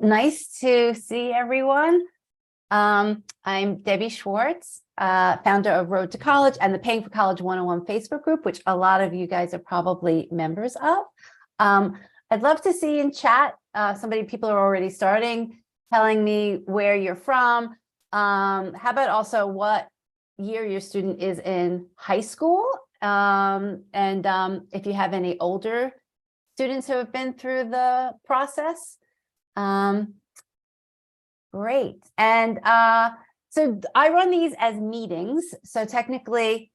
Nice to see everyone. I'm Debbie Schwartz, founder of Road2College and the Paying for College 101 Facebook group, which a lot of you guys are probably members of. I'd love to see in chat, people are already starting, telling me where you're from. How about also what year your student is in high school? If you have any older students who have been through the process. Great. And so I run these as meetings. So technically,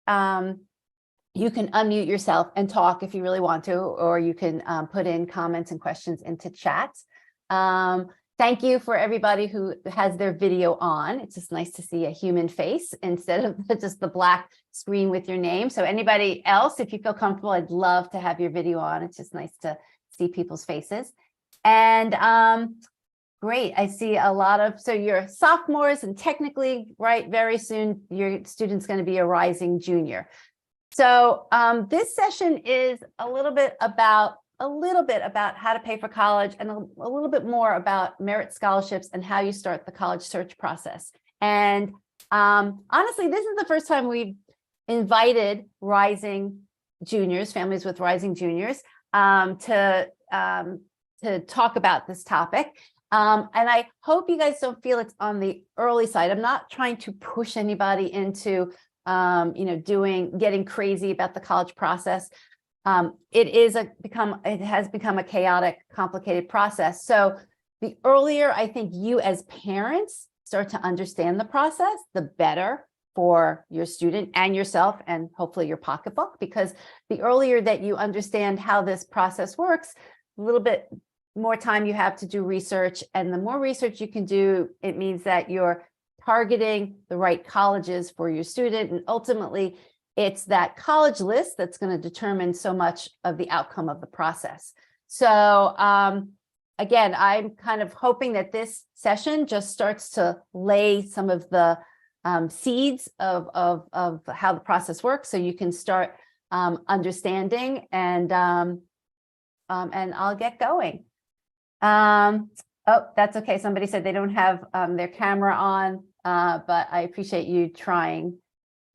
you can unmute yourself and talk if you really want to, or you can put in comments and questions into chat. Thank you for everybody who has their video on. It's just nice to see a human face instead of just the black screen with your name. So anybody else, if you feel comfortable, I'd love to have your video on. It's just nice to see people's faces. And great, I see a lot of, so you're sophomores and technically, right, very soon your student's going to be a rising junior. So this session is a little bit about how to pay for college and a little bit more about merit scholarships and how you start the college search process. And honestly, this is the first time we've invited rising juniors, families with rising juniors, to talk about this topic. And I hope you guys don't feel it's on the early side. I'm not trying to push anybody into, getting crazy about the college process. It has become a chaotic, complicated process. So the earlier I think you as parents start to understand the process, the better for your student and yourself, and hopefully your pocketbook, because the earlier that you understand how this process works, a little bit more time you have to do research, and the more research you can do, it means that you're targeting the right colleges for your student. And ultimately, it's that college list that's going to determine so much of the outcome of the process. So again, I'm kind of hoping that this session just starts to lay some of the seeds of how the process works, so you can start understanding, and I'll get going. Oh, that's okay. Somebody said they don't have their camera on, but I appreciate you trying.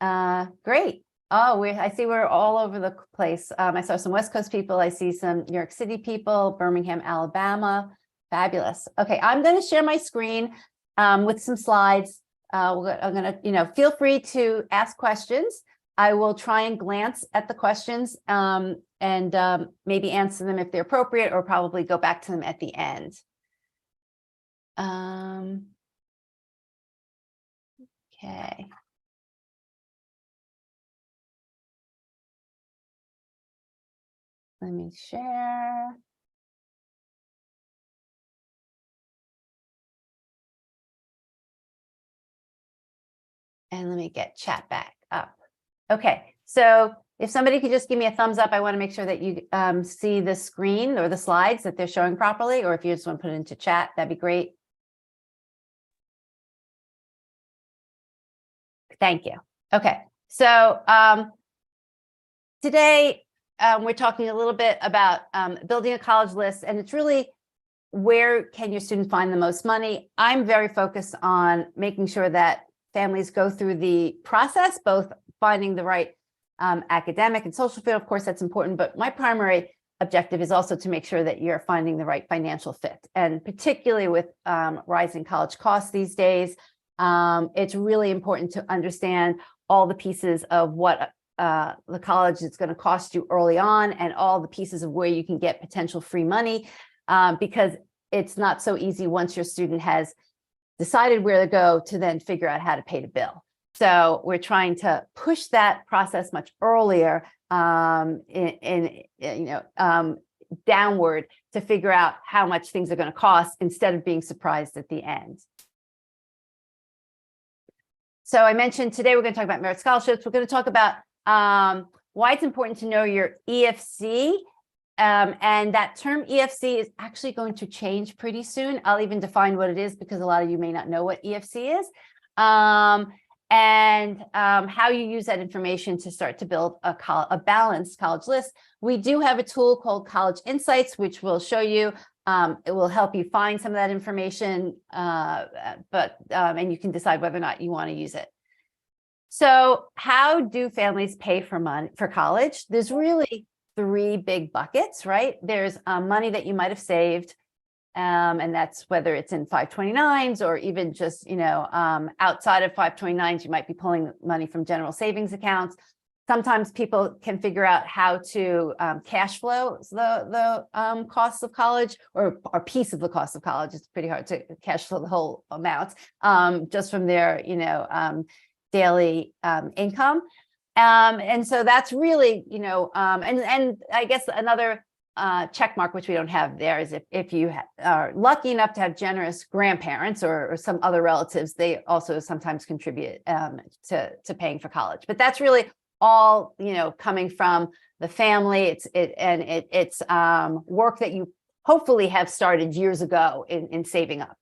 Great. Oh, I see we're all over the place. I saw some West Coast people. I see some New York City people, Birmingham, Alabama. Fabulous. Okay, I'm going to share my screen with some slides. I'm going to, feel free to ask questions. I will try and glance at the questions and maybe answer them if they're appropriate, or probably go back to them at the end. Okay. Let me share. And let me get chat back up. Okay, so if somebody could just give me a thumbs up, I want to make sure that you see the screen or the slides, that they're showing properly, or if you just want to put it into chat, that'd be great. Thank you. Okay, so today we're talking a little bit about building a college list, and it's really, where can your student find the most money? I'm very focused on making sure that families go through the process, both finding the right academic and social fit. Of course, that's important, but my primary objective is also to make sure that you're finding the right financial fit. And particularly with rising college costs these days, it's really important to understand all the pieces of what the college is going to cost you early on, and all the pieces of where you can get potential free money, because it's not so easy once your student has decided where to go to then figure out how to pay the bill. So we're trying to push that process much earlier downward, to figure out how much things are going to cost, instead of being surprised at the end. So I mentioned today we're going to talk about merit scholarships. We're going to talk about why it's important to know your EFC. And that term EFC is actually going to change pretty soon. I'll even define what it is, because a lot of you may not know what EFC is. And how you use that information to start to build a balanced college list. We do have a tool called College Insights, which will show you It will help you find some of that information, and you can decide whether or not you want to use it. So how do families pay for college? There's really three big buckets, right? There's money that you might have saved, and that's whether it's in 529s or even just, outside of 529s, you might be pulling money from general savings accounts. Sometimes people can figure out how to cash flow the costs of college, or a piece of the cost of college. It's pretty hard to cash flow the whole amount just from their, daily income. And so that's really, and I guess another check mark, which we don't have there, is if you are lucky enough to have generous grandparents or some other relatives, they also sometimes contribute to paying for college. But that's really all, coming from the family. It's work that you hopefully have started years ago in saving up.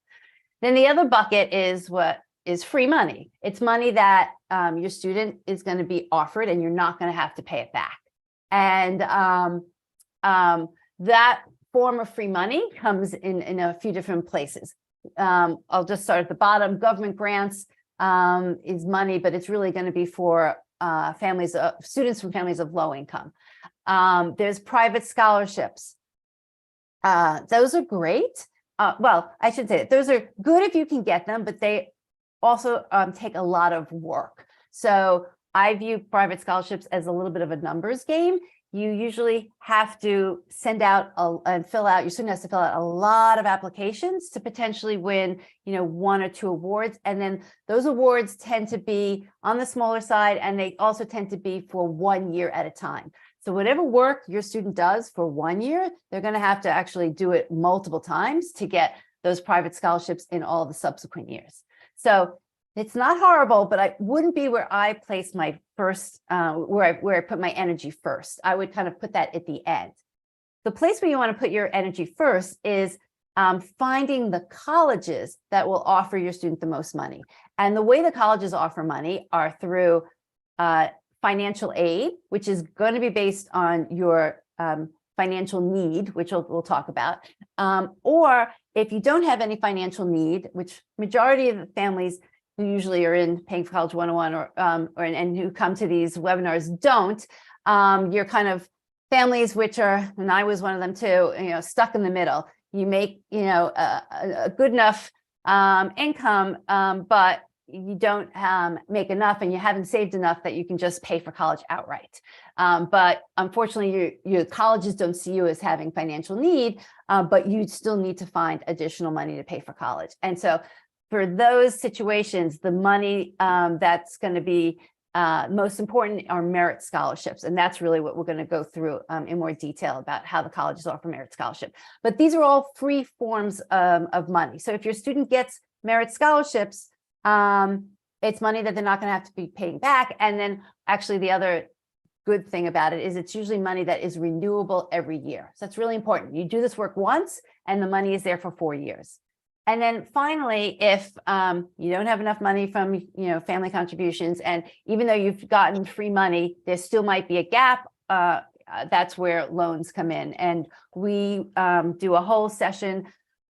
Then the other bucket is what is free money. It's money that your student is going to be offered and you're not going to have to pay it back. And that form of free money comes in a few different places. I'll just start at the bottom. Government grants is money, but it's really going to be for students from families of low income. There's private scholarships. Those are great. Well, I should say that those are good if you can get them, but they also take a lot of work. So I view private scholarships as a little bit of a numbers game. You usually have to send out your student has to fill out a lot of applications to potentially win, one or two awards. And then those awards tend to be on the smaller side, and they also tend to be for 1 year at a time. So whatever work your student does for 1 year, they're going to have to actually do it multiple times to get those private scholarships in all the subsequent years. So it's not horrible, but I wouldn't be where I place my first, where I put my energy first. I would kind of put that at the end. The place where you want to put your energy first is finding the colleges that will offer your student the most money. And the way the colleges offer money are through financial aid, which is going to be based on your financial need, which we'll talk about. Or if you don't have any financial need, which majority of the families who usually are in Paying for College 101 and who come to these webinars don't, you're kind of families which are, and I was one of them too, stuck in the middle. You make, a good enough income, but you don't make enough, and you haven't saved enough that you can just pay for college outright. But unfortunately, your colleges don't see you as having financial need, but you still need to find additional money to pay for college. And so for those situations, the money that's going to be most important are merit scholarships. And that's really what we're going to go through in more detail about how the colleges offer merit scholarship. But these are all free forms of money. So if your student gets merit scholarships, it's money that they're not going to have to be paying back. And then actually the other good thing about it is it's usually money that is renewable every year. So that's really important. You do this work once and the money is there for 4 years. And then finally, if you don't have enough money from family contributions, and even though you've gotten free money, there still might be a gap. That's where loans come in. And we do a whole session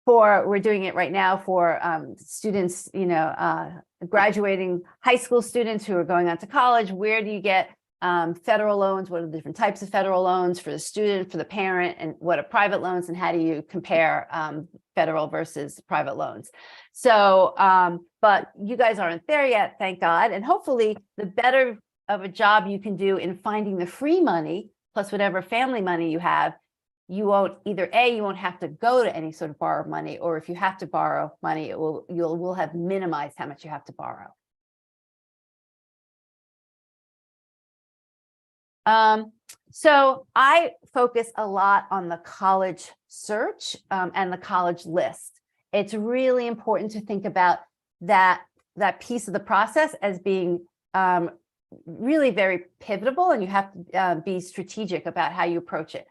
we're doing it right now for students, graduating high school students who are going on to college. Where do you get federal loans? What are the different types of federal loans for the student, for the parent, and what are private loans, and how do you compare federal versus private loans? So, but you guys aren't there yet, thank God. And hopefully the better of a job you can do in finding the free money, plus whatever family money you have, you won't you won't have to go to any sort of borrowed money, or if you have to borrow money, you'll have minimized how much you have to borrow. So I focus a lot on the college search and the college list. It's really important to think about that piece of the process as being really very pivotal, and you have to be strategic about how you approach it.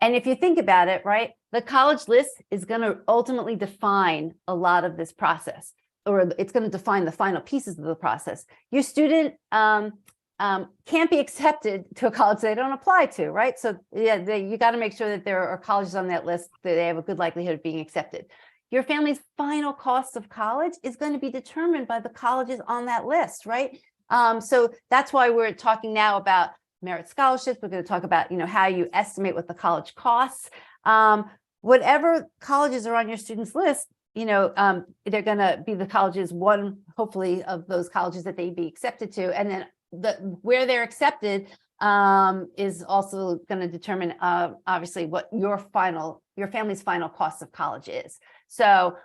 And if you think about it, right, the college list is going to ultimately define a lot of this process, or it's going to define the final pieces of the process. Your student can't be accepted to a college they don't apply to, right? So yeah, you got to make sure that there are colleges on that list that they have a good likelihood of being accepted. Your family's final cost of college is going to be determined by the colleges on that list, right? So that's why we're talking now about merit scholarships. We're going to talk about, how you estimate what the college costs. Whatever colleges are on your students' list, they're going to be the colleges, one, hopefully, of those colleges that they be accepted to. And then where they're accepted is also going to determine, obviously, what your family's final cost of college is. So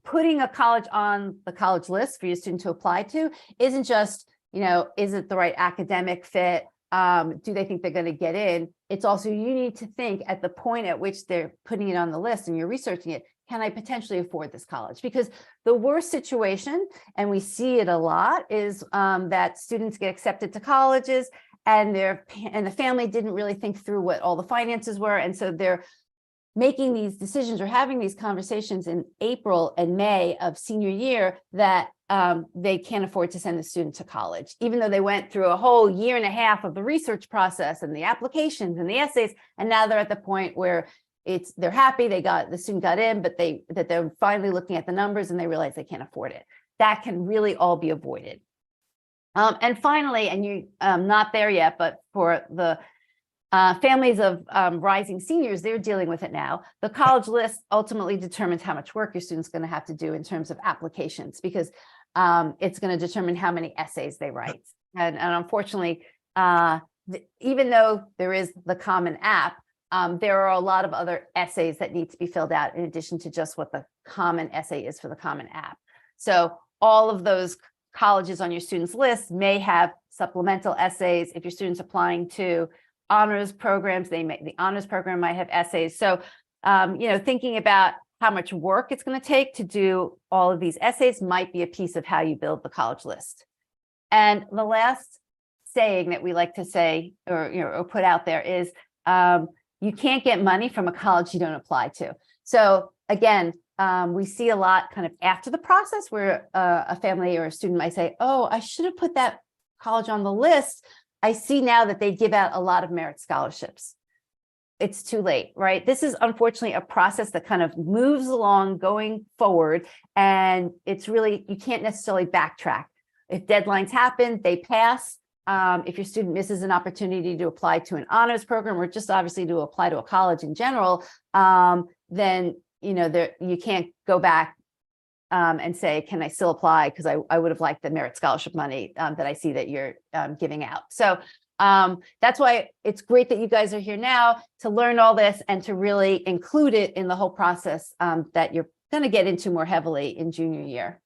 putting a college on the college list for your student to apply to isn't just, is it the right academic fit? Do they think they're going to get in? It's also, you need to think at the point at which they're putting it on the list and you're researching it, can I potentially afford this college? Because the worst situation, and we see it a lot, is that students get accepted to colleges and the family didn't really think through what all the finances were. And so they're making these decisions or having these conversations in April and May of senior year that they can't afford to send the student to college, even though they went through a whole year and a half of the research process and the applications and the essays. And now they're at the point where they're happy the student got in, but they're finally looking at the numbers and they realize they can't afford it. That can really all be avoided. And finally, and you're not there yet, but for the families of rising seniors, they're dealing with it now. The college list ultimately determines how much work your student's going to have to do in terms of applications, because it's going to determine how many essays they write. And unfortunately, even though there is the Common App, there are a lot of other essays that need to be filled out in addition to just what the common essay is for the Common App. So all of those colleges on your students' list may have supplemental essays. If your student's applying to honors programs, the honors program might have essays. So, thinking about how much work it's going to take to do all of these essays might be a piece of how you build the college list. And the last saying that we like to say or put out there is, you can't get money from a college you don't apply to. So again, we see a lot kind of after the process where a family or a student might say, oh, I should have put that college on the list. I see now that they give out a lot of merit scholarships. It's too late, right? This is unfortunately a process that kind of moves along going forward. And it's really, you can't necessarily backtrack. If deadlines happen, they pass. If your student misses an opportunity to apply to an honors program or just obviously to apply to a college in general, then you can't go back and say, can I still apply? Because I would have liked the merit scholarship money that I see that you're giving out. So that's why it's great that you guys are here now to learn all this and to really include it in the whole process that you're going to get into more heavily in junior year.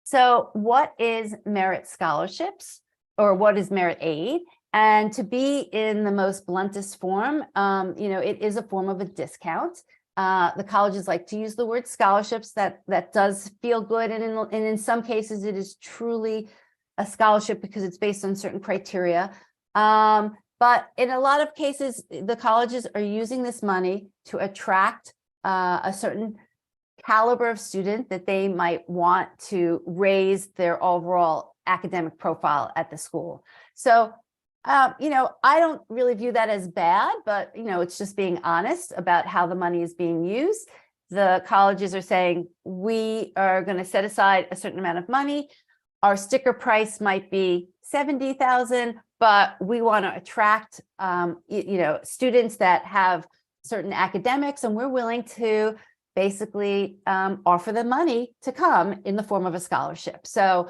So what is merit scholarships, or what is merit aid? And to be in the most bluntest form, it is a form of a discount. The colleges like to use the word scholarships. That does feel good, and in some cases it is truly a scholarship because it's based on certain criteria. But in a lot of cases, the colleges are using this money to attract a certain caliber of student that they might want to raise their overall academic profile at the school. So, I don't really view that as bad, but, it's just being honest about how the money is being used. The colleges are saying, we are going to set aside a certain amount of money. Our sticker price might be $70,000, but we want to attract, students that have certain academics, and we're willing to basically offer them money to come in the form of a scholarship. So,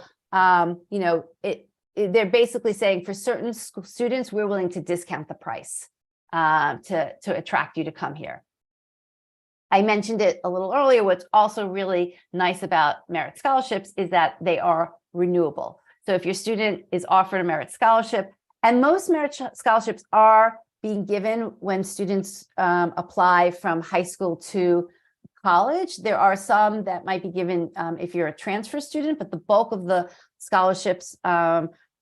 they're basically saying for certain students, we're willing to discount the price to attract you to come here. I mentioned it a little earlier. What's also really nice about merit scholarships is that they are renewable. So if your student is offered a merit scholarship, and most merit scholarships are being given when students apply from high school to college. There are some that might be given if you're a transfer student, but the bulk of the scholarships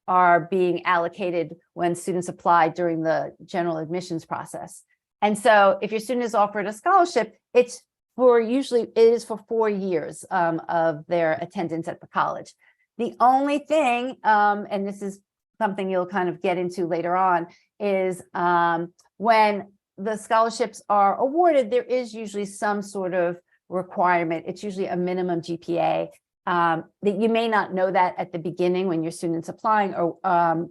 are being allocated when students apply during the general admissions process. And so if your student is offered a scholarship, it is for 4 years of their attendance at the college. The only thing, and this is something you'll kind of get into later on, is when the scholarships are awarded, there is usually some sort of requirement. It's usually a minimum GPA. That you may not know that at the beginning when your student's applying, or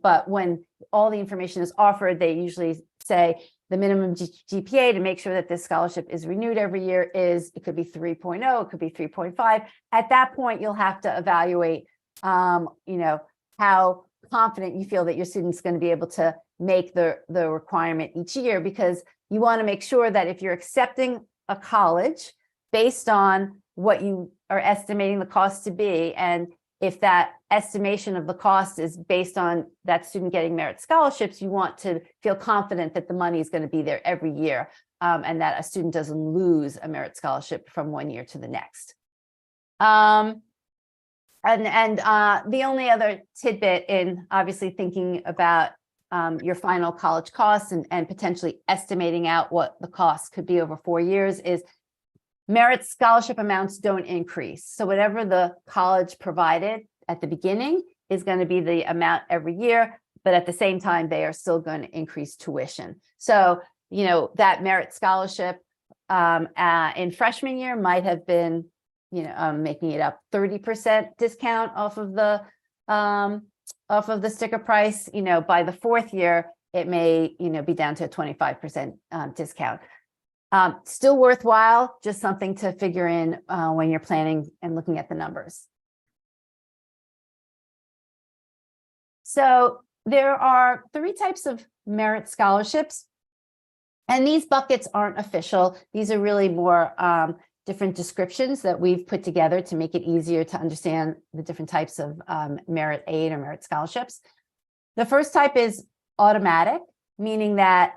but when all the information is offered, they usually say the minimum GPA to make sure that this scholarship is renewed every year is, it could be 3.0, it could be 3.5. At that point, you'll have to evaluate, how confident you feel that your student's going to be able to make the requirement each year, because you want to make sure that if you're accepting a college based on what you are estimating the cost to be, and if that estimation of the cost is based on that student getting merit scholarships, you want to feel confident that the money is going to be there every year, and that a student doesn't lose a merit scholarship from one year to the next. The only other tidbit in obviously thinking about your final college costs and potentially estimating out what the cost could be over 4 years is merit scholarship amounts don't increase. So whatever the college provided at the beginning is going to be the amount every year, but at the same time, they are still going to increase tuition. So, that merit scholarship in freshman year might have been, making it up 30% discount off of the sticker price. By the 4th year, it may, be down to a 25% discount. Still worthwhile, just something to figure in when you're planning and looking at the numbers. So there are 3 types of merit scholarships, and these buckets aren't official. These are really more different descriptions that we've put together to make it easier to understand the different types of merit aid or merit scholarships. The first type is automatic, meaning that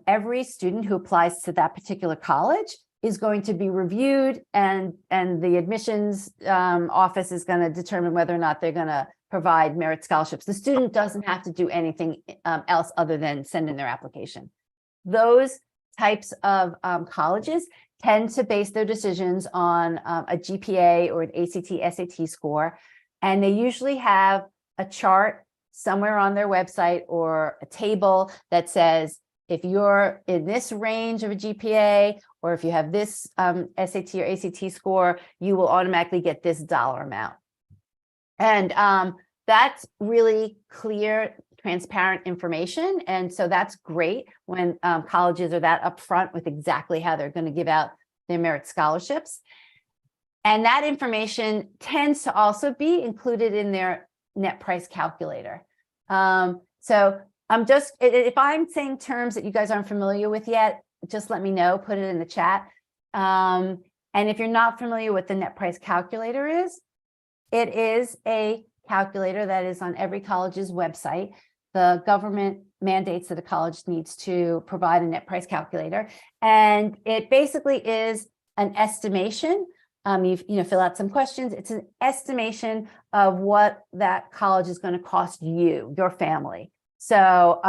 every student who applies to that particular college is going to be reviewed, and the admissions office is going to determine whether or not they're going to provide merit scholarships. The student doesn't have to do anything else other than send in their application. Those types of colleges tend to base their decisions on a GPA or an ACT, SAT score, and they usually have a chart somewhere on their website or a table that says, if you're in this range of a GPA, or if you have this SAT or ACT score, you will automatically get this dollar amount. And that's really clear, transparent information. And so that's great when colleges are that upfront with exactly how they're going to give out their merit scholarships. And that information tends to also be included in their net price calculator. So if I'm saying terms that you guys aren't familiar with yet, just let me know, put it in the chat. And if you're not familiar with the net price calculator it is a calculator that is on every college's website. The government mandates that a college needs to provide a net price calculator. And it basically is an estimation. You fill out some questions. It's an estimation of what that college is going to cost you, your family. So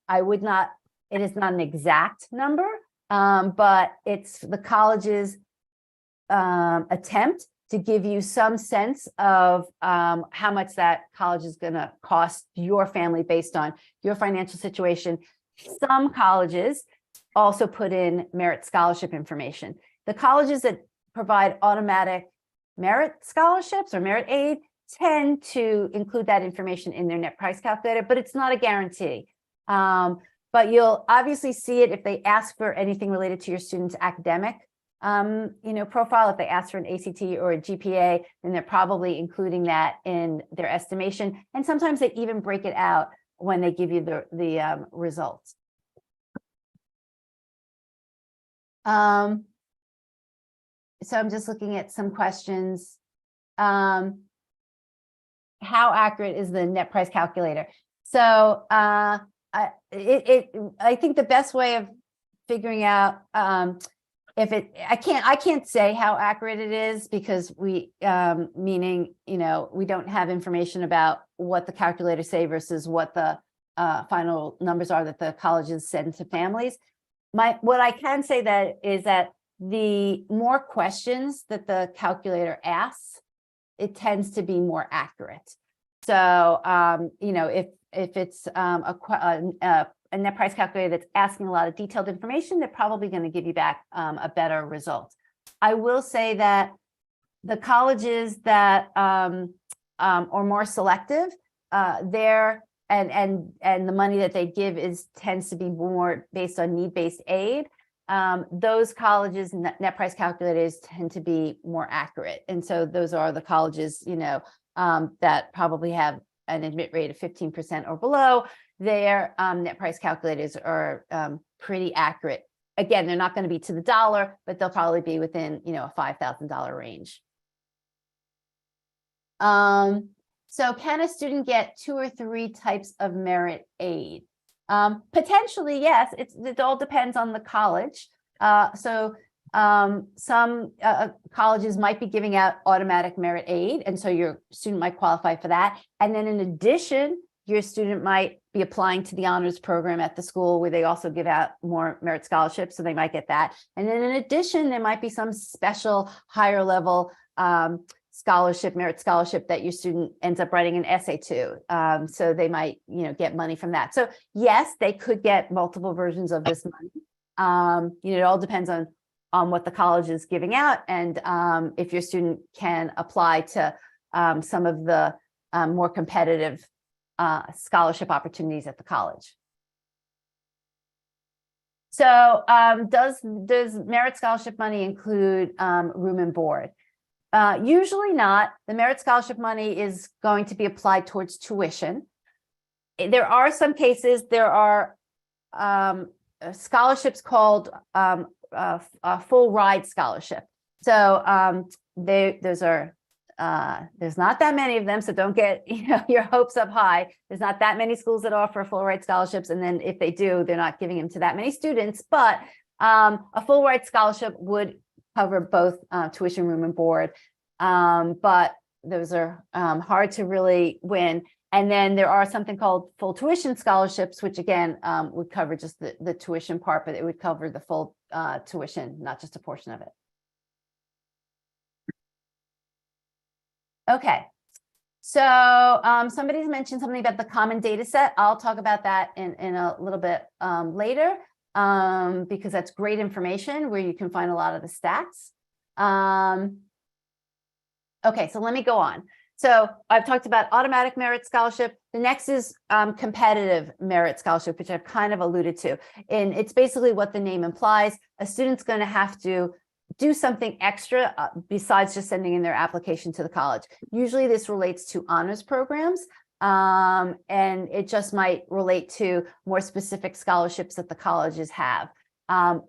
it is not an exact number, but it's the college's attempt to give you some sense of how much that college is going to cost your family based on your financial situation. Some colleges also put in merit scholarship information. The colleges that provide automatic merit scholarships or merit aid tend to include that information in their net price calculator, but it's not a guarantee. But you'll obviously see it if they ask for anything related to your student's academic profile. If they ask for an ACT or a GPA, then they're probably including that in their estimation. And sometimes they even break it out when they give you the results. So I'm just looking at some questions. How accurate is the net price calculator? So I think the best way of figuring out I can't say how accurate it is, because we don't have information about what the calculators say versus what the final numbers are that the colleges send to families. What I can say is that the more questions that the calculator asks, it tends to be more accurate. So, you know, if it's a net price calculator that's asking a lot of detailed information, they're probably going to give you back a better result. I will say that the colleges that are more selective, and the money that they give tends to be more based on need-based aid. Those colleges net price calculators tend to be more accurate, and so those are the colleges, you know, that probably have an admit rate of 15% or below. Their net price calculators are pretty accurate. Again, they're not going to be to the dollar, but they'll probably be within, you know, a $5,000 range. So can a student get 2 or 3 types of merit aid? Potentially, yes. It all depends on the college. Some colleges might be giving out automatic merit aid, and so your student might qualify for that. And then in addition, your student might be applying to the honors program at the school where they also give out more merit scholarships, so they might get that. And then in addition, there might be some special higher level scholarship, merit scholarship that your student ends up writing an essay to. So they might, you know, get money from that. So yes, they could get multiple versions of this money. You know, it all depends on what the college is giving out, and if your student can apply to some of the more competitive scholarship opportunities at the college. So does merit scholarship money include room and board? Usually not. The merit scholarship money is going to be applied towards tuition. There are some cases, there are scholarships called a full ride scholarship. So those are there's not that many of them, so don't get, you know, your hopes up high. There's not that many schools that offer full ride scholarships, and then if they do, they're not giving them to that many students. But a full ride scholarship would cover both tuition, room, and board. But those are hard to really win. And then there are something called full tuition scholarships, which again would cover just the tuition part, but it would cover the full tuition, not just a portion of it. Okay, so somebody's mentioned something about the common data set. I'll talk about that in a little bit later, because that's great information where you can find a lot of the stats. Okay, so let me go on. So I've talked about automatic merit scholarship. The next is competitive merit scholarship, which I've kind of alluded to. And it's basically what the name implies. A student's going to have to do something extra besides just sending in their application to the college. Usually this relates to honors programs, and it just might relate to more specific scholarships that the colleges have.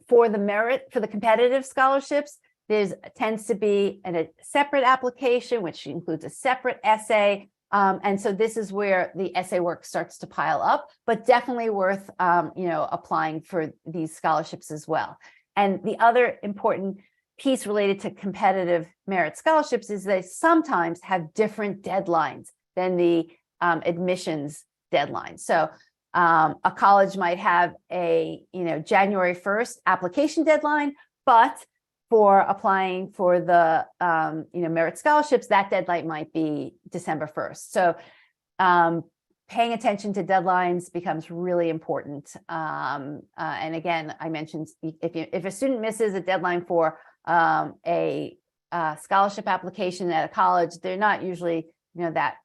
For the competitive scholarships, there tends to be a separate application, which includes a separate essay. And so this is where the essay work starts to pile up, but definitely worth you know, applying for these scholarships as well. And the other important piece related to competitive merit scholarships is they sometimes have different deadlines than the admissions deadline. So a college might have a, you know, January 1st application deadline, but for applying for the you know, merit scholarships, that deadline might be December 1st. So paying attention to deadlines becomes really important. And again, I mentioned if a student misses a deadline for a scholarship application at a college, they're not usually, you know, that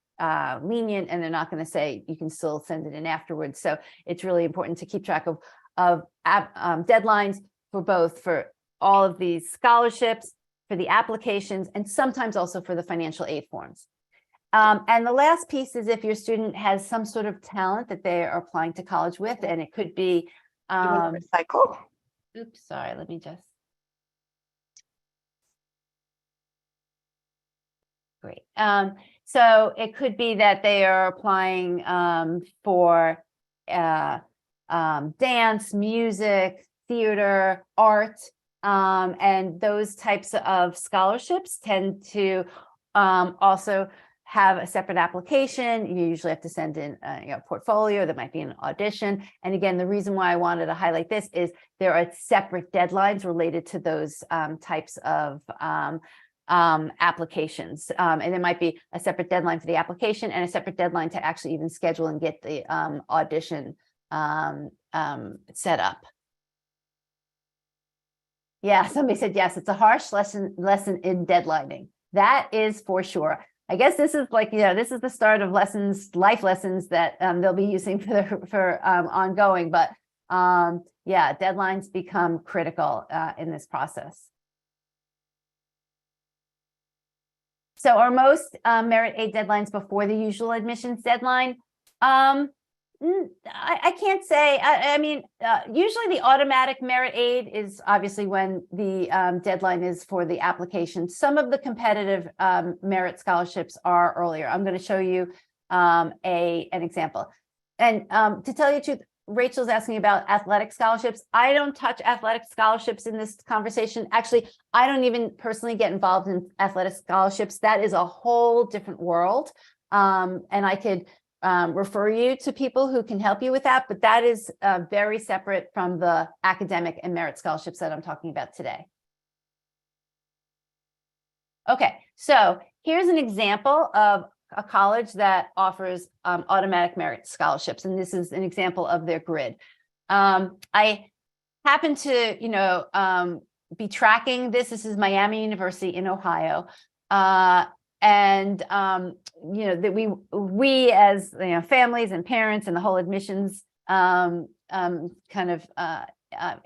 lenient, and they're not going to say you can still send it in afterwards. So it's really important to keep track of deadlines for all of these scholarships, for the applications, and sometimes also for the financial aid forms. And the last piece is if your student has some sort of talent that they are applying to college with, and it could be recycle. Oops, sorry, let me just. Great. So it could be that they are applying for dance, music, theater, art, and those types of scholarships tend to also have a separate application. You usually have to send in a portfolio. There might be an audition. And again, the reason why I wanted to highlight this is there are separate deadlines related to those types of applications. And there might be a separate deadline for the application and a separate deadline to actually even schedule and get the audition set up. Yeah, somebody said, yes, it's a harsh lesson in deadlining. That is for sure. I guess this is like, this is the start of life lessons that they'll be using for ongoing. But yeah, deadlines become critical in this process. So are most merit aid deadlines before the usual admissions deadline? I can't say. I mean, usually the automatic merit aid is obviously when the deadline is for the application. Some of the competitive merit scholarships are earlier. I'm going to show you an example. And to tell you the truth, Rachel's asking about athletic scholarships. I don't touch athletic scholarships in this conversation. Actually, I don't even personally get involved in athletic scholarships. That is a whole different world. And I could refer you to people who can help you with that, but that is very separate from the academic and merit scholarships that I'm talking about today. Okay, so here's an example of a college that offers automatic merit scholarships, and this is an example of their grid. I happen to, be tracking this. This is Miami University in Ohio. And that we as families and parents and the whole admissions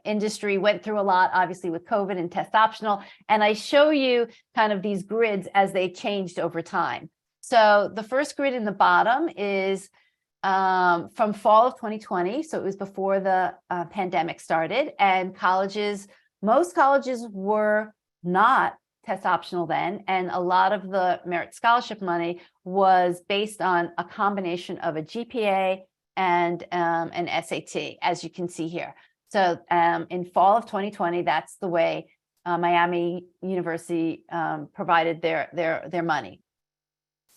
industry went through a lot, obviously with COVID and test optional. And I show you kind of these grids as they changed over time. So the first grid in the bottom is from fall of 2020. So it was before the pandemic started, and most colleges were not test optional then, and a lot of the merit scholarship money was based on a combination of a GPA and an SAT, as you can see here. So in fall of 2020, that's the way Miami University provided their money.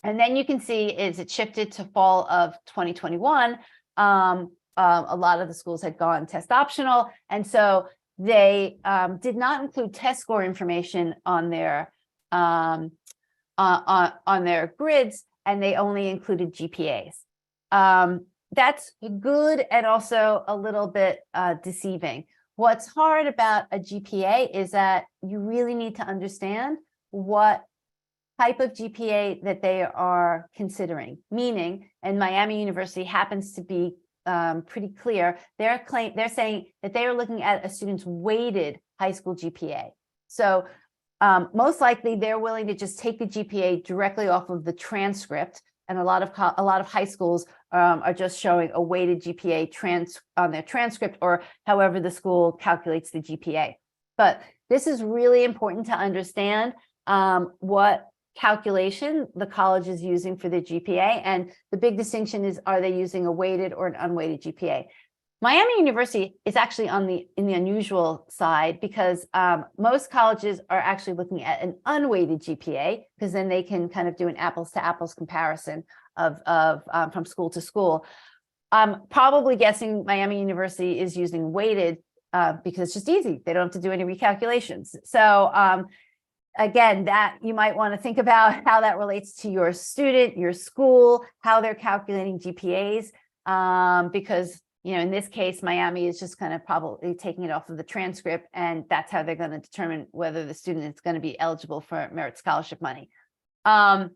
And then you can see as it shifted to fall of 2021, a lot of the schools had gone test optional, and so they did not include test score information on their grids, and they only included GPAs. That's good and also a little bit deceiving. What's hard about a GPA is that you really need to understand what type of GPA that they are considering. Meaning, and Miami University happens to be pretty clear, they're saying that they are looking at a student's weighted high school GPA. So most likely they're willing to just take the GPA directly off of the transcript, and a lot of high schools are just showing a weighted GPA on their transcript, or however the school calculates the GPA. But this is really important to understand what calculation the college is using for the GPA, and the big distinction is, are they using a weighted or an unweighted GPA? Miami University is actually in the unusual side, because most colleges are actually looking at an unweighted GPA, because then they can kind of do an apples to apples comparison of from school to school. I'm probably guessing Miami University is using weighted because it's just easy. They don't have to do any recalculations. So again, that you might want to think about how that relates to your student, your school, how they're calculating GPAs, because in this case, Miami is just kind of probably taking it off of the transcript, and that's how they're going to determine whether the student is going to be eligible for merit scholarship money. And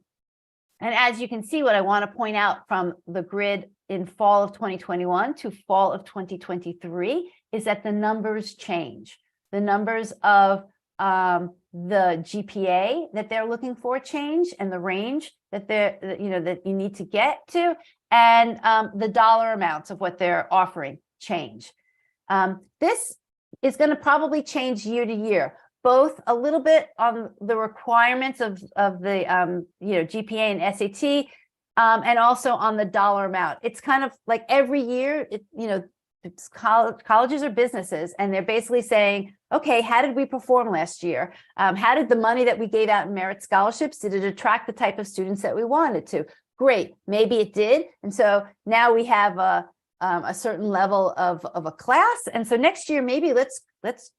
as you can see, what I want to point out from the grid in fall of 2021 to fall of 2023 is that the numbers change. The numbers of the GPA that they're looking for change, and the range that that you need to get to, and the dollar amounts of what they're offering change. This is going to probably change year to year, both a little bit on the requirements of the GPA and SAT, and also on the dollar amount. It's kind of like every year, colleges are businesses, and they're basically saying, okay, how did we perform last year? How did the money that we gave out in merit scholarships, did it attract the type of students that we wanted to? Great, maybe it did. And so now we have a a certain level of a class. And so next year, maybe let's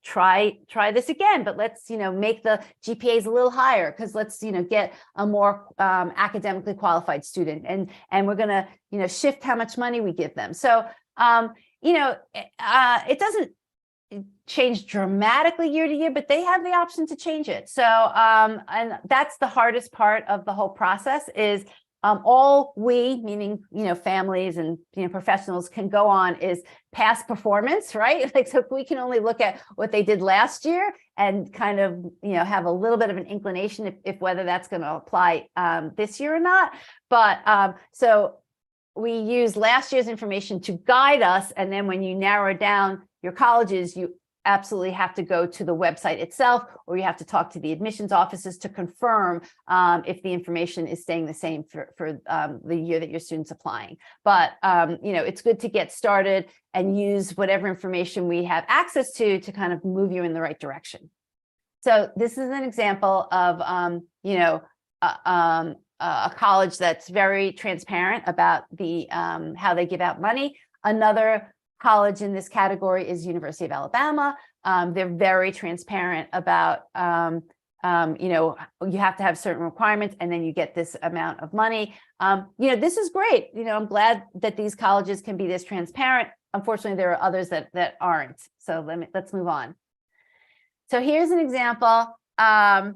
try this again, but let's, make the GPAs a little higher, because let's, get a more academically qualified student, and we're going to, shift how much money we give them. So, it doesn't change dramatically year to year, but they have the option to change it. So, and that's the hardest part of the whole process is all we, meaning, families and, professionals can go on is past performance, right? Like, so we can only look at what they did last year and kind of, have a little bit of an inclination if whether that's going to apply this year or not. But so we use last year's information to guide us. And then when you narrow down your colleges, you absolutely have to go to the website itself, or you have to talk to the admissions offices to confirm if the information is staying the same for the year that your student's applying. But it's good to get started and use whatever information we have access to kind of move you in the right direction. So this is an example of a college that's very transparent about the how they give out money. Another college in this category is University of Alabama. They're very transparent about, you have to have certain requirements and then you get this amount of money. This is great. I'm glad that these colleges can be this transparent. Unfortunately, there are others that aren't. So let's move on. So here's an example of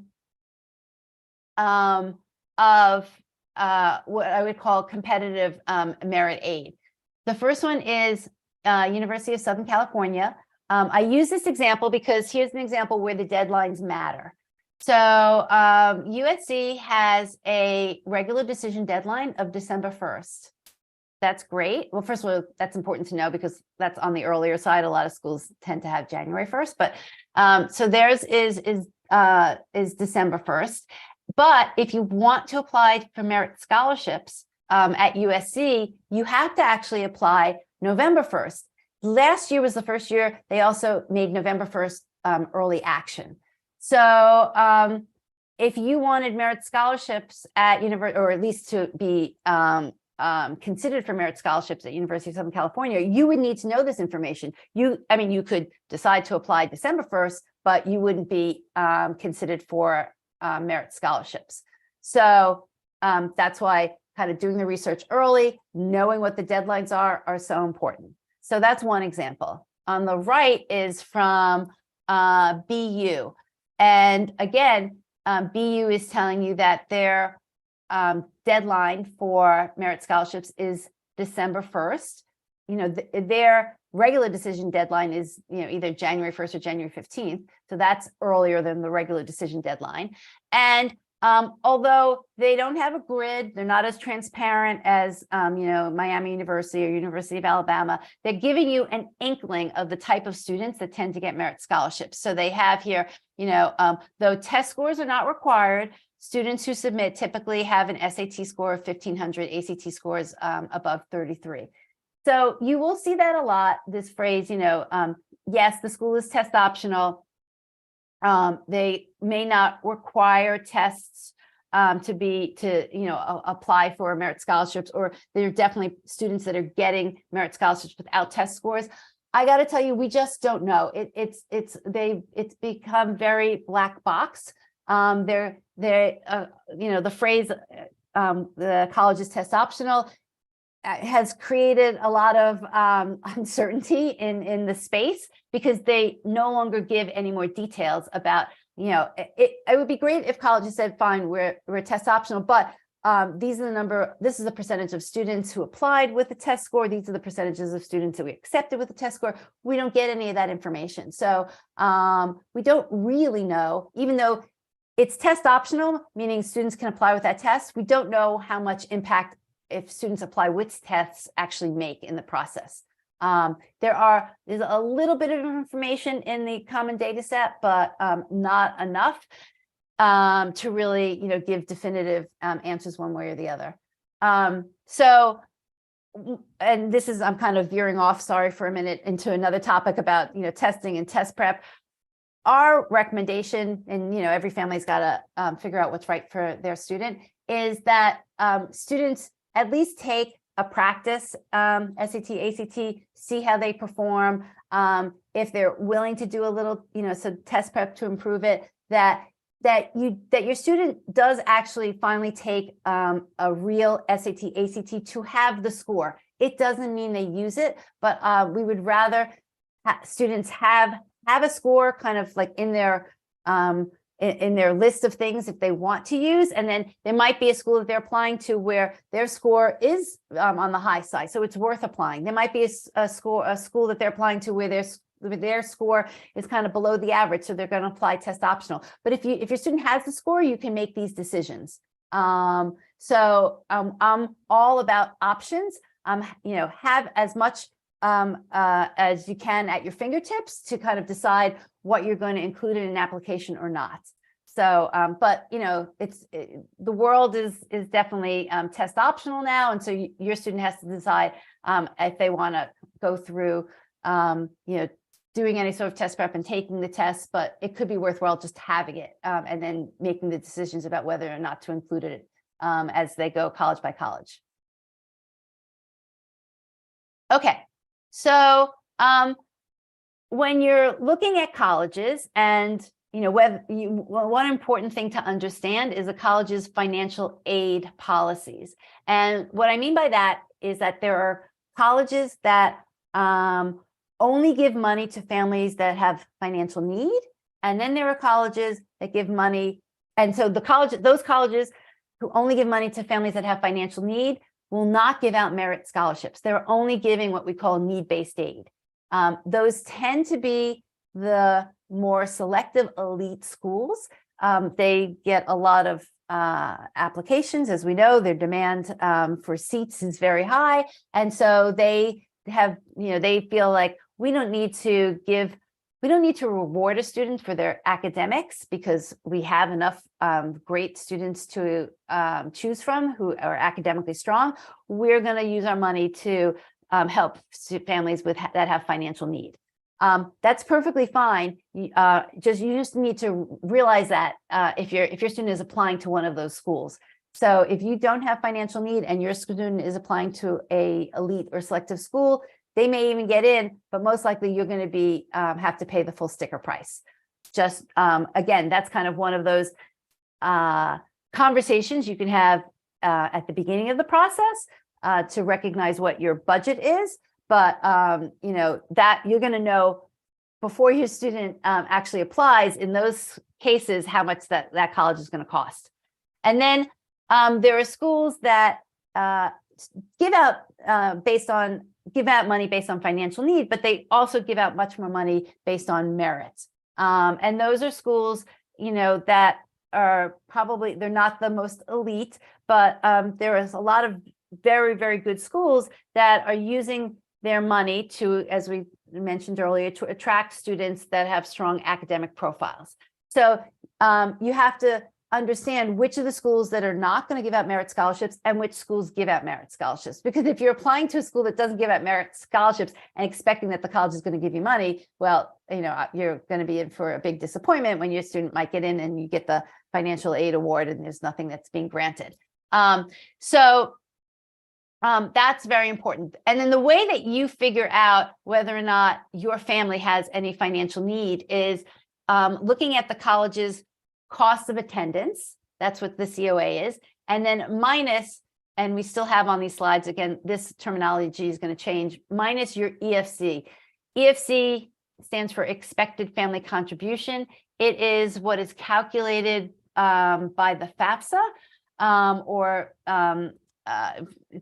what I would call competitive merit aid. The first one is University of Southern California. I use this example because here's an example where the deadlines matter. So USC has a regular decision deadline of December 1st. That's great. Well, first of all, that's important to know because that's on the earlier side. A lot of schools tend to have January 1st, but so theirs is December 1st. But if you want to apply for merit scholarships at USC, you have to actually apply November 1st. Last year was the first year they also made November 1st early action. So if you wanted merit scholarships at university, or at least to be considered for merit scholarships at University of Southern California, you would need to know this information. You could decide to apply December 1st, but you wouldn't be considered for merit scholarships. So that's why kind of doing the research early, knowing what the deadlines are so important. So that's one example. On the right is from BU. And again, BU is telling you that their deadline for merit scholarships is December 1st. Their regular decision deadline is, either January 1st or January 15th. So that's earlier than the regular decision deadline. And although they don't have a grid, they're not as transparent as, Miami University or University of Alabama. They're giving you an inkling of the type of students that tend to get merit scholarships. So they have here, though test scores are not required, students who submit typically have an SAT score of 1500, ACT scores above 33. So you will see that a lot, this phrase, yes, the school is test optional. They may not require tests to apply for merit scholarships, or there are definitely students that are getting merit scholarships without test scores. I got to tell you, we just don't know. It's become very black box. The phrase the college is test optional has created a lot of uncertainty in the space, because they no longer give any more details about, it would be great if colleges said, fine, we're test optional, but this is the percentage of students who applied with the test score. These are the percentages of students that we accepted with the test score. We don't get any of that information. So we don't really know, even though it's test optional, meaning students can apply with that test. We don't know how much impact if students apply which tests actually make in the process. There's a little bit of information in the common data set, but not enough to really, give definitive answers one way or the other. So, and this is, I'm kind of veering off, sorry, for a minute, into another topic about, testing and test prep. Our recommendation, and every family's got to figure out what's right for their student, is that students at least take a practice SAT, ACT, see how they perform. If they're willing to do a little, so test prep to improve it, that your student does actually finally take a real SAT, ACT to have the score. It doesn't mean they use it, but we would rather students have a score kind of like in their list of things if they want to use. And then there might be a school that they're applying to where their score is on the high side, so it's worth applying. There might be a school that they're applying to where their score is kind of below the average, so they're going to apply test optional. But if your student has the score, you can make these decisions. So I'm all about options. Have as much as you can at your fingertips to kind of decide what you're going to include in an application or not. So, but the world is definitely test optional now, and so your student has to decide if they want to go through, doing any sort of test prep and taking the test. But it could be worthwhile just having it and then making the decisions about whether or not to include it as they go college by college. Okay, so when you're looking at colleges, and one important thing to understand is a college's financial aid policies. And what I mean by that is that there are colleges that only give money to families that have financial need, and then there are colleges that give money. And so those colleges who only give money to families that have financial need will not give out merit scholarships. They're only giving what we call need-based aid. Those tend to be the more selective elite schools. They get a lot of applications. As we know, their demand for seats is very high. And so they have, they feel like we don't need to reward a student for their academics because we have enough great students to choose from who are academically strong. We're going to use our money to help families that have financial need. That's perfectly fine. You just need to realize that if your student is applying to one of those schools. So if you don't have financial need and your student is applying to a elite or selective school, they may even get in, but most likely you're going to be have to pay the full sticker price. Just again, that's kind of one of those conversations you can have at the beginning of the process to recognize what your budget is. But that you're going to know before your student actually applies in those cases how much that college is going to cost. And then there are schools that give out money based on financial need, but they also give out much more money based on merit. And those are schools, that are probably, they're not the most elite, but there is a lot of very, very good schools that are using their money to, as we mentioned earlier, to attract students that have strong academic profiles. So you have to understand which of the schools that are not going to give out merit scholarships and which schools give out merit scholarships. Because if you're applying to a school that doesn't give out merit scholarships and expecting that the college is going to give you money, well, you're going to be in for a big disappointment when your student might get in and you get the financial aid award and there's nothing that's being granted. That's very important. And then the way that you figure out whether or not your family has any financial need is looking at the college's cost of attendance. That's what the COA is. And then minus, and we still have on these slides, again, this terminology is going to change, minus your EFC. EFC stands for expected family contribution. It is what is calculated by the FAFSA or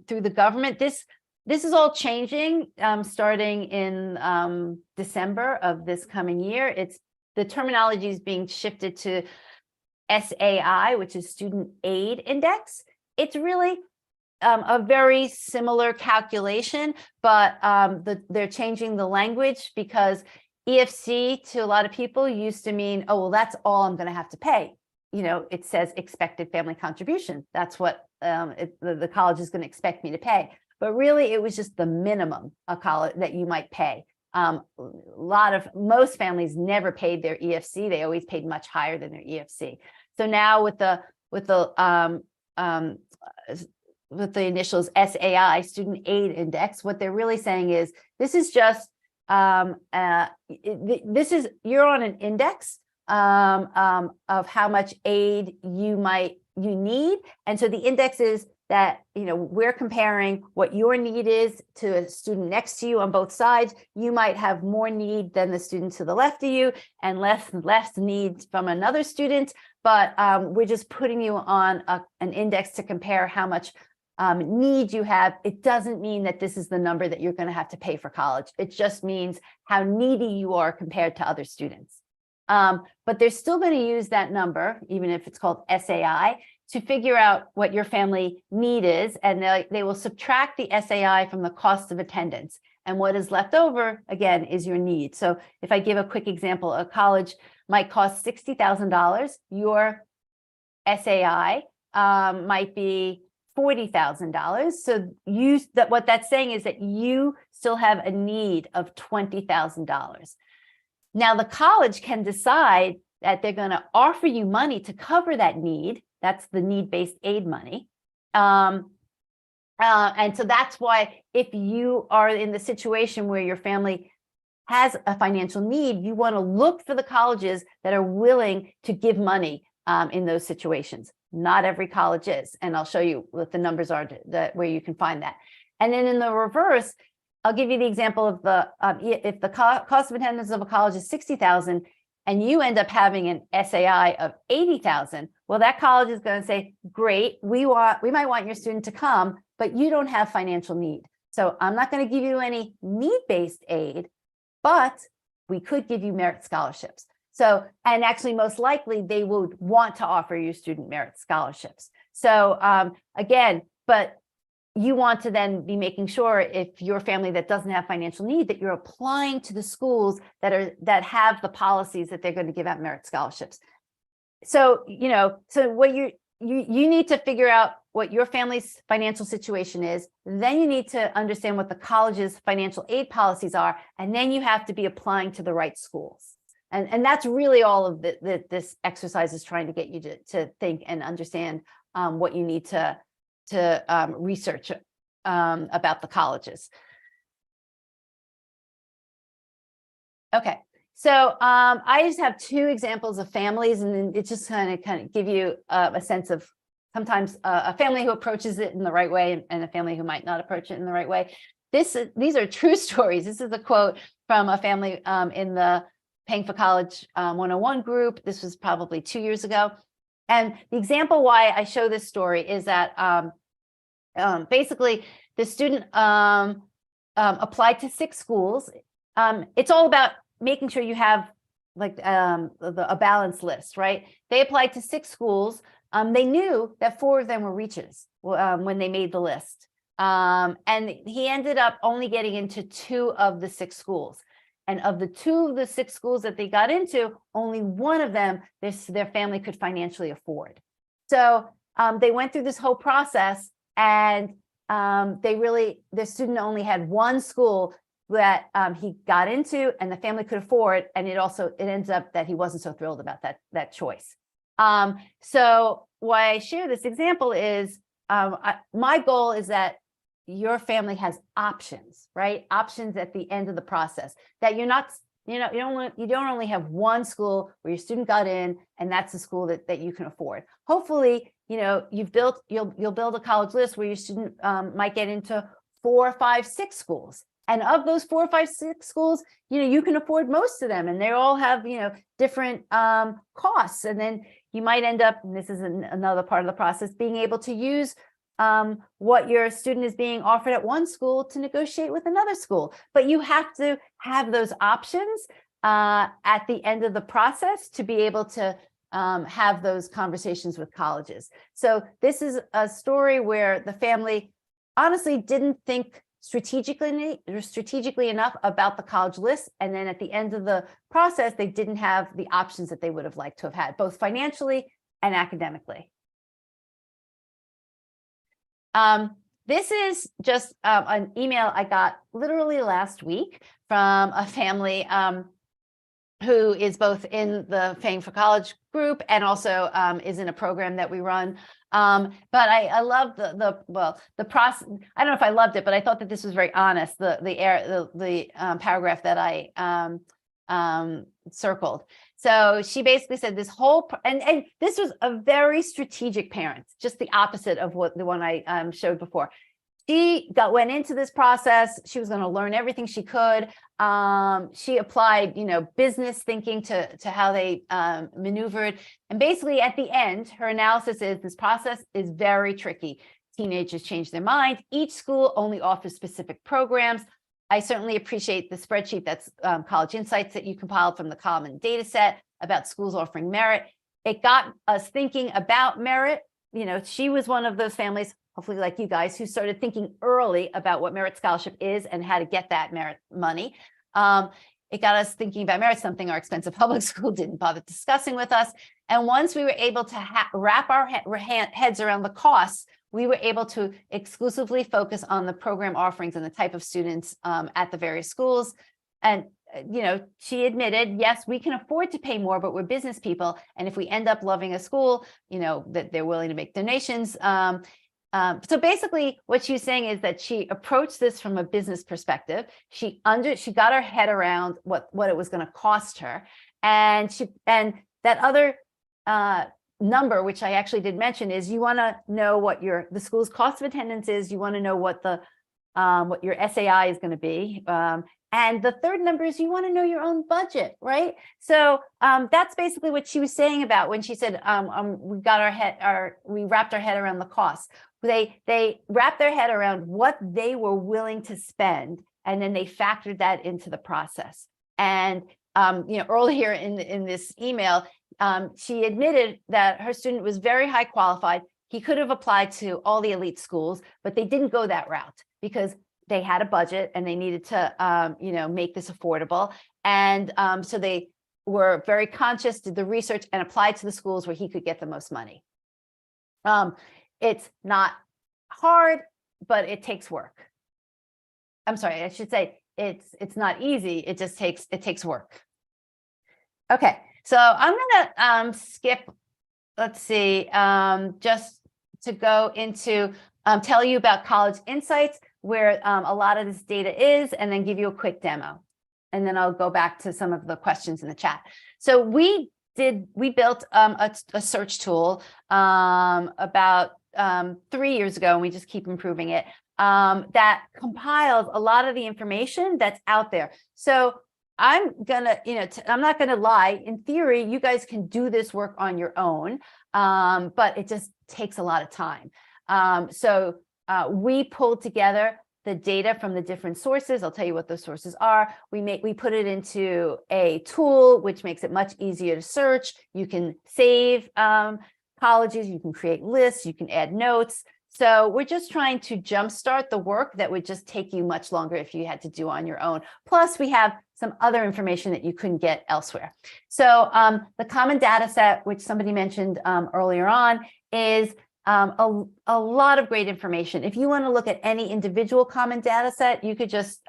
through the government. This is all changing starting in December of this coming year. The terminology is being shifted to SAI, which is Student Aid Index. It's really a very similar calculation, but they're changing the language because EFC to a lot of people used to mean, oh, well, that's all I'm going to have to pay. It says expected family contribution. That's what the college is going to expect me to pay. But really, it was just the minimum a college that you might pay. Most families never paid their EFC. They always paid much higher than their EFC. So now with the with the initials SAI, Student Aid Index. What they're really saying is this is just this is, you're on an index of how much aid you need. And so the index is that, we're comparing what your need is to a student next to you on both sides. You might have more need than the student to the left of you and less need from another student, but we're just putting you on an index to compare how much need you have. It doesn't mean that this is the number that you're going to have to pay for college. It just means how needy you are compared to other students. But they're still going to use that number, even if it's called SAI, to figure out what your family need is. And they will subtract the SAI from the cost of attendance. And what is left over, again, is your need. So if I give a quick example, a college might cost $60,000. Your SAI might be $40,000. So what that's saying is that you still have a need of $20,000. Now the college can decide that they're going to offer you money to cover that need. That's the need-based aid money. And so that's why if you are in the situation where your family has a financial need, you want to look for the colleges that are willing to give money in those situations. Not every college is, and I'll show you what the numbers are where you can find that. And then in the reverse, I'll give you the example of if the cost of attendance of a college is $60,000 and you end up having an SAI of $80,000, well, that college is going to say, great, we might want your student to come, but you don't have financial need. So I'm not going to give you any need-based aid, but we could give you merit scholarships. So, and actually most likely they would want to offer you student merit scholarships. So again, but you want to then be making sure if your family that doesn't have financial need that you're applying to the schools that have the policies that they're going to give out merit scholarships. So, so what you need to figure out what your family's financial situation is. Then you need to understand what the college's financial aid policies are. And then you have to be applying to the right schools. And that's really all of this exercise is trying to get you to think and understand what you need to research about the colleges. Okay, so I just have two examples of families, and it just kind of give you a sense of sometimes a family who approaches it in the right way and a family who might not approach it in the right way. These are true stories. This is a quote from a family in the Paying for College 101 group. This was probably 2 years ago. And the example why I show this story is that basically the student applied to 6 schools. It's all about making sure you have like a balanced list, right? They applied to 6 schools. They knew that 4 of them were reaches when they made the list. And he ended up only getting into 2 of the 6 schools. And of the 2 of the 6 schools that they got into, only 1 of them their family could financially afford. So they went through this whole process, and the student only had 1 school that he got into and the family could afford. And it ends up that he wasn't so thrilled about that choice. So why I share this example is my goal is that your family has options, right? Options at the end of the process, that you're not, you don't only have 1 school where your student got in and that's the school that you can afford. Hopefully, you'll build a college list where your student might get into 4, 5, 6 schools. And of those 4, 5, 6 schools, you can afford most of them, and they all have, different costs. And then you might end up, and this is another part of the process, being able to use what your student is being offered at 1 school to negotiate with another school. But you have to have those options at the end of the process to be able to have those conversations with colleges. So this is a story where the family honestly didn't think strategically enough about the college list. And then at the end of the process, they didn't have the options that they would have liked to have had, both financially and academically. This is just an email I got literally last week from a family who is both in the Paying for College group and also is in a program that we run. But I love the process. I don't know if I loved it, but I thought that this was very honest. The paragraph that I circled. So she basically said this whole, and this was a very strategic parent, just the opposite of what the one I showed before. She went into this process. She was going to learn everything she could. She applied, business thinking to how they maneuvered. And basically at the end, her analysis is this process is very tricky. Teenagers change their mind. Each school only offers specific programs. I certainly appreciate the spreadsheet that's College Insights that you compiled from the common data set about schools offering merit. It got us thinking about merit. She was one of those families, hopefully like you guys, who started thinking early about what merit scholarship is and how to get that merit money. It got us thinking about merit, something our expensive public school didn't bother discussing with us. And once we were able to wrap our heads around the costs, we were able to exclusively focus on the program offerings and the type of students at the various schools. And, she admitted, yes, we can afford to pay more, but we're business people. And if we end up loving a school, that they're willing to make donations. So basically what she was saying is that she approached this from a business perspective. She got her head around what it was going to cost her. And that other number, which I actually did mention, is you want to know what the school's cost of attendance is. You want to know what your SAI is going to be. And the third number is you want to know your own budget, right? So that's basically what she was saying about when she said we wrapped our head around the costs. They wrapped their head around what they were willing to spend, and then they factored that into the process. And earlier in this email, she admitted that her student was very high qualified. He could have applied to all the elite schools, but they didn't go that route because they had a budget and they needed to, make this affordable. And so they were very conscious, did the research, and applied to the schools where he could get the most money. It's not hard, but it takes work. I'm sorry, I should say it's not easy. It just takes work. Okay, so I'm gonna skip. Let's see, just to go into tell you about College Insights, where a lot of this data is, and then give you a quick demo. And then I'll go back to some of the questions in the chat. So we built a search tool about 3 years ago, and we just keep improving it, that compiles a lot of the information that's out there. So I'm not gonna lie, in theory, you guys can do this work on your own, but it just takes a lot of time. So we pulled together the data from the different sources. I'll tell you what those sources are. We put it into a tool, which makes it much easier to search. You can save colleges, you can create lists, you can add notes. So we're just trying to jumpstart the work that would just take you much longer if you had to do on your own. Plus, we have some other information that you couldn't get elsewhere. So the common data set, which somebody mentioned earlier on, is a lot of great information. If you want to look at any individual common data set, you could just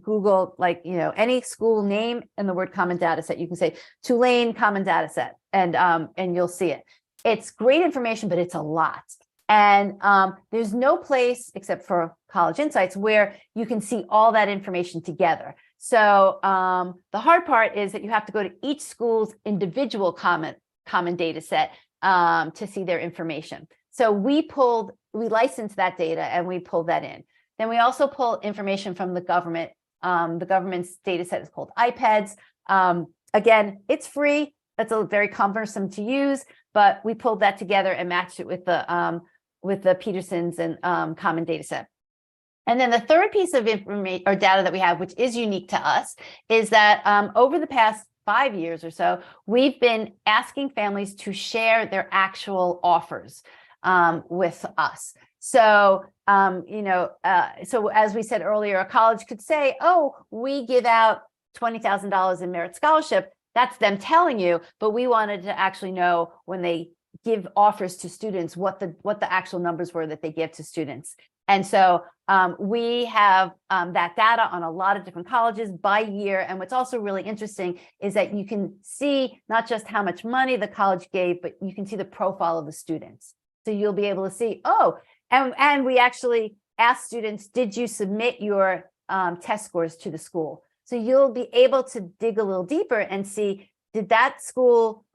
Google any school name and the word common data set. You can say Tulane common data set, and you'll see it. It's great information, but it's a lot. And there's no place except for College Insights where you can see all that information together. So the hard part is that you have to go to each school's individual common data set to see their information. So we licensed that data and we pulled that in. Then we also pull information from the government. The government's data set is called iPads. Again, it's free. It's very cumbersome to use, but we pulled that together and matched it with the Peterson's and common data set. And then the third piece of information or data that we have, which is unique to us, is that over the past 5 years or so, we've been asking families to share their actual offers with us. So, so as we said earlier, a college could say, oh, we give out $20,000 in merit scholarship. That's them telling you, but we wanted to actually know when they give offers to students, what the actual numbers were that they give to students. And so we have that data on a lot of different colleges by year. And what's also really interesting is that you can see not just how much money the college gave, but you can see the profile of the students. So you'll be able to see, oh, and we actually ask students, did you submit your test scores to the school? So you'll be able to dig a little deeper and see, who did that school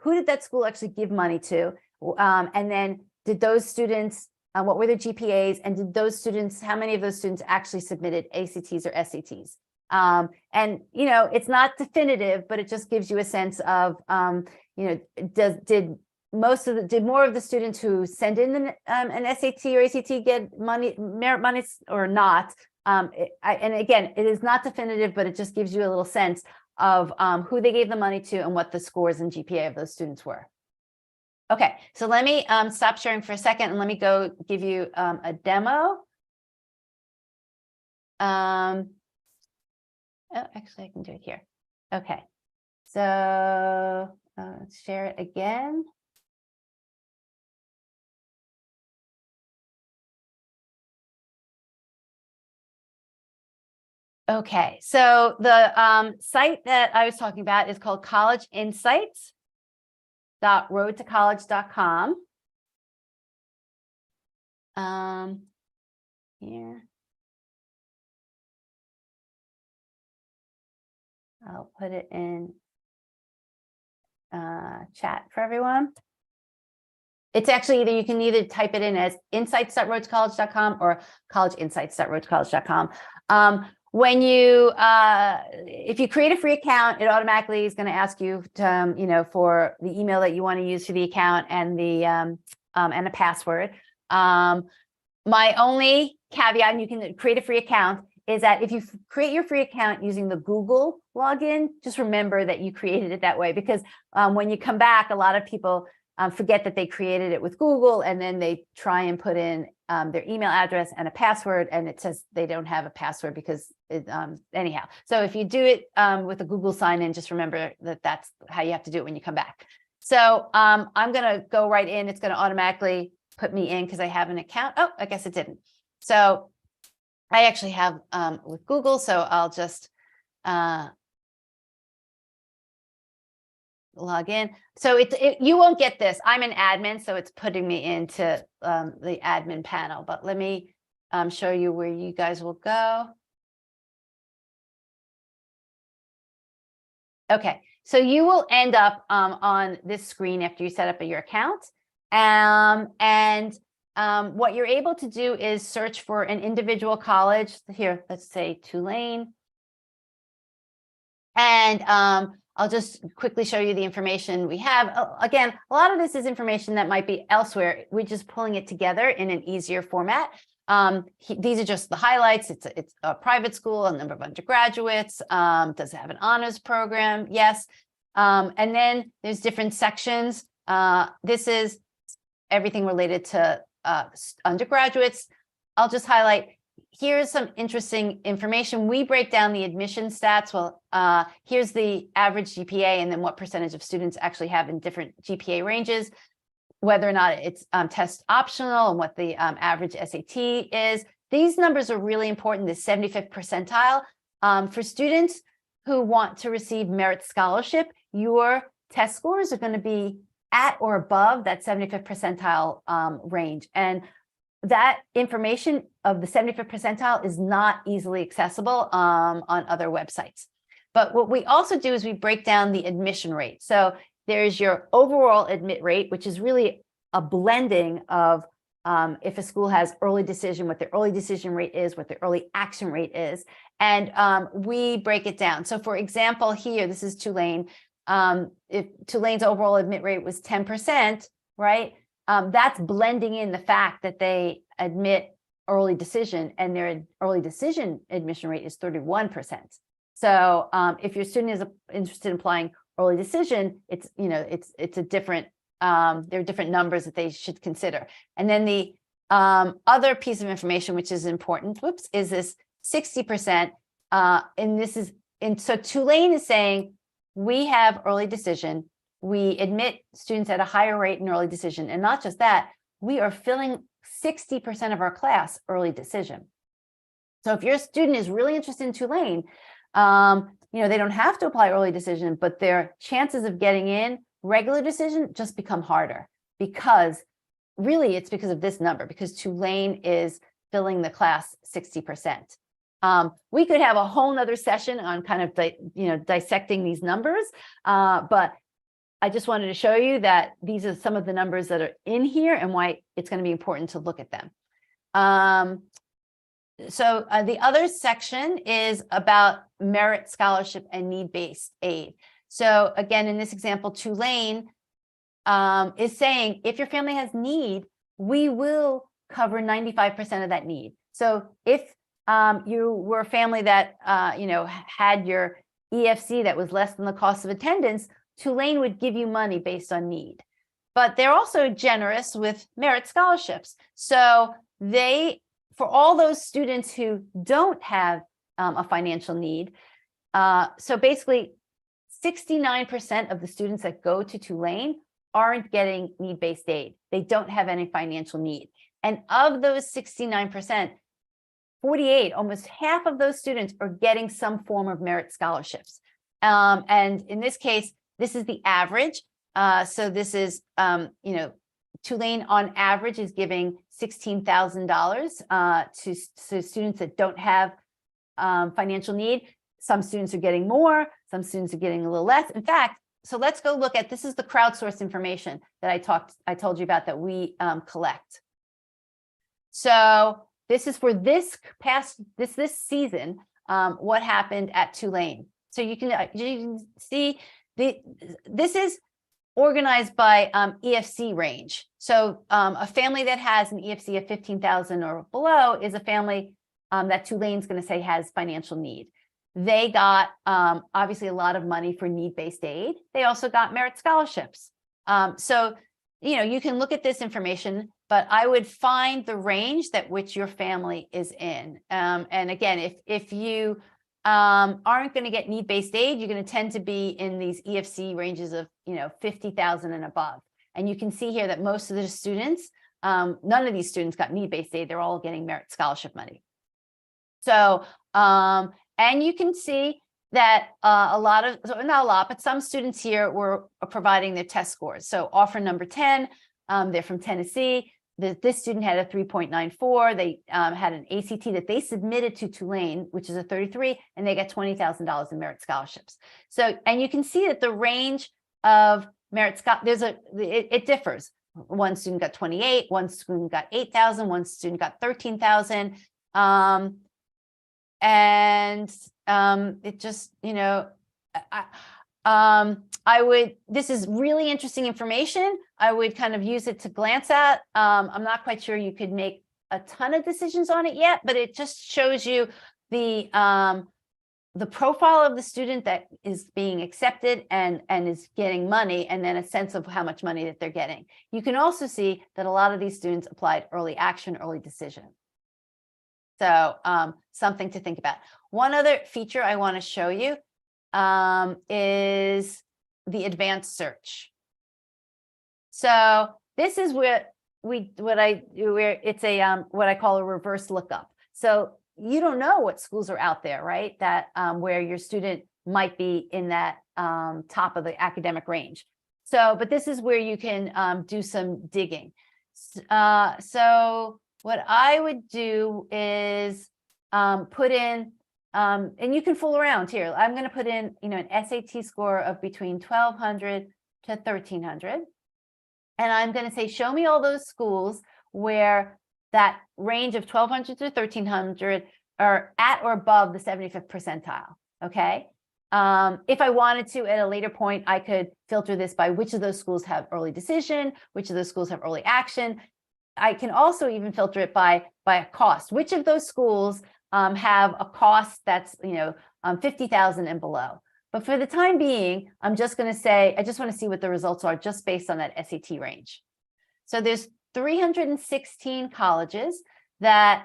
actually give money to? And then did those students, what were their GPAs, and did those students, how many of those students actually submitted ACTs or SATs? And it's not definitive, but it just gives you a sense of, did more of the students who send in an SAT or ACT get merit money or not? And again, it is not definitive, but it just gives you a little sense of who they gave the money to and what the scores and GPA of those students were. Okay, so let me stop sharing for a second and let me go give you a demo. Oh, actually, I can do it here. Okay, so let's share it again. Okay, so the site that I was talking about is called College Insights. Road2College.com. Here. I'll put it in chat for everyone. It's actually you can either type it in as insights.road2college.com or collegeinsights.road2college.com. When you, if you create a free account, it automatically is going to ask you to, for the email that you want to use for the account and the and a password. My only caveat, and you can create a free account, is that if you create your free account using the Google login, just remember that you created it that way, because when you come back, a lot of people forget that they created it with Google, and then they try and put in their email address and a password, and it says they don't have a password because anyhow. So if you do it with a Google sign-in, just remember that that's how you have to do it when you come back. So I'm going to go right in. It's going to automatically put me in because I have an account. Oh, I guess it didn't. So I actually have with Google, so I'll just log in. So you won't get this. I'm an admin, so it's putting me into the admin panel. But let me show you where you guys will go. Okay, so you will end up on this screen after you set up your account. What you're able to do is search for an individual college. Here, let's say Tulane. And I'll just quickly show you the information we have. Again, a lot of this is information that might be elsewhere. We're just pulling it together in an easier format. These are just the highlights. It's a private school, a number of undergraduates. Does it have an honors program? Yes. And then there's different sections. This is everything related to undergraduates. I'll just highlight, here's some interesting information. We break down the admission stats. Well, here's the average GPA and then what percentage of students actually have in different GPA ranges, whether or not it's test optional and what the average SAT is. These numbers are really important, the 75th percentile. For students who want to receive merit scholarship, your test scores are going to be at or above that 75th percentile range. And that information of the 75th percentile is not easily accessible on other websites. But what we also do is we break down the admission rate. So there's your overall admit rate, which is really a blending of if a school has early decision, what the early decision rate is, what the early action rate is. And we break it down. So for example, here, this is Tulane. If Tulane's overall admit rate was 10%, right? That's blending in the fact that they admit early decision and their early decision admission rate is 31%. So if your student is interested in applying early decision, it's a different, there are different numbers that they should consider. And then the other piece of information, which is important, is this 60%. So Tulane is saying, we have early decision. We admit students at a higher rate in early decision. And not just that, we are filling 60% of our class early decision. So if your student is really interested in Tulane, they don't have to apply early decision, but their chances of getting in regular decision just become harder, because really it's because of this number, because Tulane is filling the class 60%. We could have a whole nother session on kind of dissecting these numbers, but I just wanted to show you that these are some of the numbers that are in here and why it's going to be important to look at them. So the other section is about merit scholarship and need-based aid. So again, in this example, Tulane is saying, if your family has need, we will cover 95% of that need. So if you were a family that had your EFC that was less than the cost of attendance, Tulane would give you money based on need. But they're also generous with merit scholarships. So for all those students who don't have a financial need, so basically 69% of the students that go to Tulane aren't getting need-based aid. They don't have any financial need. And of those 69%, 48, almost half of those students are getting some form of merit scholarships. And in this case, this is the average. So this is, Tulane on average is giving $16,000 to students that don't have financial need. Some students are getting more, some students are getting a little less. In fact, so let's go look at, this is the crowdsourced information that I told you about that we collect. So this is for this season, what happened at Tulane. So you can see this is organized by EFC range. So a family that has an EFC of 15,000 or below is a family that Tulane's going to say has financial need. They got obviously a lot of money for need-based aid. They also got merit scholarships. So, you can look at this information, but I would find the range that which your family is in. And again, if you aren't going to get need-based aid, you're going to tend to be in these EFC ranges of 50,000 and above. And you can see here that most of the students, none of these students got need-based aid. They're all getting merit scholarship money. So and you can see that not a lot, but some students here were providing their test scores. So offer number 10, they're from Tennessee. This student had a 3.94. They had an ACT that they submitted to Tulane, which is a 33, and they got $20,000 in merit scholarships. So, and you can see that the range of merit it differs. One student got 28, one student got 8,000, one student got 13,000. And it just, this is really interesting information. I would kind of use it to glance at. I'm not quite sure you could make a ton of decisions on it yet, but it just shows you the profile of the student that is being accepted and is getting money, and then a sense of how much money that they're getting. You can also see that a lot of these students applied early action, early decision. So something to think about. One other feature I want to show you is the advanced search. So this is what I do, where it's a what I call a reverse lookup. So you don't know what schools are out there, right? That where your student might be in that top of the academic range. So, but this is where you can do some digging. So what I would do is put in, and you can fool around here. I'm going to put in, an SAT score of between 1,200 to 1,300. And I'm going to say, show me all those schools where that range of 1,200 to 1,300 are at or above the 75th percentile. Okay. If I wanted to, at a later point, I could filter this by which of those schools have early decision, which of those schools have early action. I can also even filter it by a cost. Which of those schools have a cost that's 50,000 and below? But for the time being, I'm just going to say, I just want to see what the results are just based on that SAT range. So there's 316 colleges that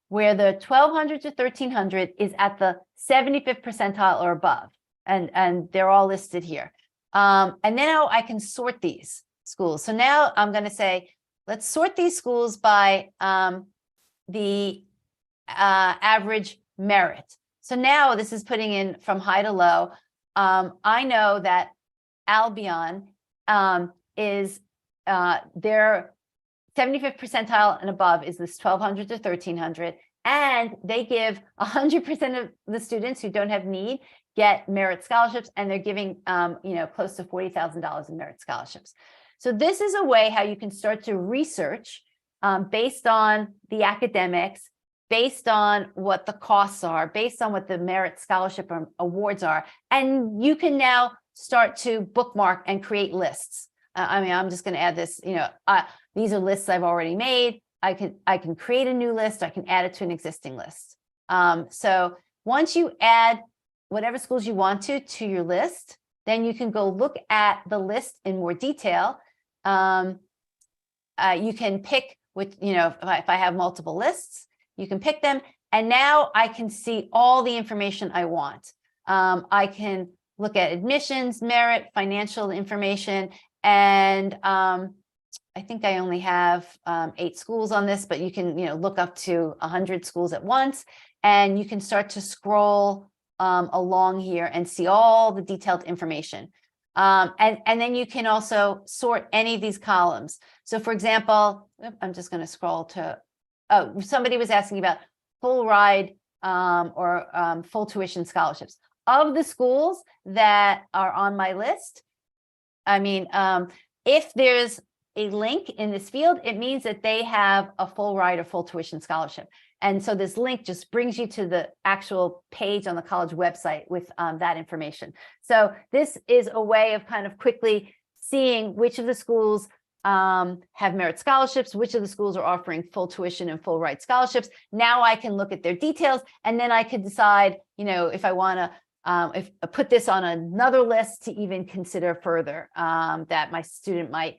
where the 1,200 to 1,300 is at the 75th percentile or above, and they're all listed here. And now I can sort these schools. So now I'm going to say, let's sort these schools by the average merit. So now this is putting in from high to low. I know that Albion is their 75th percentile and above is this 1200 to 1300, and they give 100% of the students who don't have need get merit scholarships, and they're giving close to $40,000 in merit scholarships. So this is a way how you can start to research based on the academics, based on what the costs are, based on what the merit scholarship awards are, and you can now start to bookmark and create lists. I'm just going to add this, these are lists I've already made. I can create a new list. I can add it to an existing list. So once you add whatever schools you want to your list, then you can go look at the list in more detail. You can pick if I have multiple lists, you can pick them. And now I can see all the information I want. I can look at admissions, merit, financial information, and I think I only have 8 schools on this, but you can look up to 100 schools at once, and you can start to scroll along here and see all the detailed information. And then you can also sort any of these columns. So for example, I'm just going to scroll to, somebody was asking about full ride or full tuition scholarships. Of the schools that are on my list, if there's a link in this field, it means that they have a full ride or full tuition scholarship. And so this link just brings you to the actual page on the college website with that information. So this is a way of kind of quickly seeing which of the schools have merit scholarships, which of the schools are offering full tuition and full ride scholarships. Now I can look at their details, and then I could decide, if I want to if I put this on another list to even consider further that my student might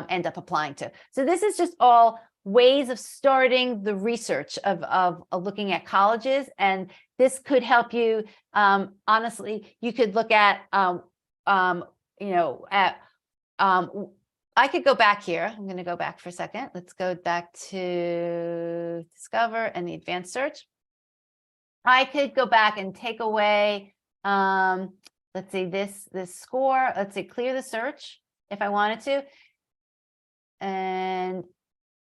end up applying to. So this is just all ways of starting the research of looking at colleges, and this could help you. Honestly, you could look at I could go back here. I'm going to go back for a second. Let's go back to Discover and the advanced search. I could go back and take away, let's see, this score. Let's say clear the search if I wanted to. And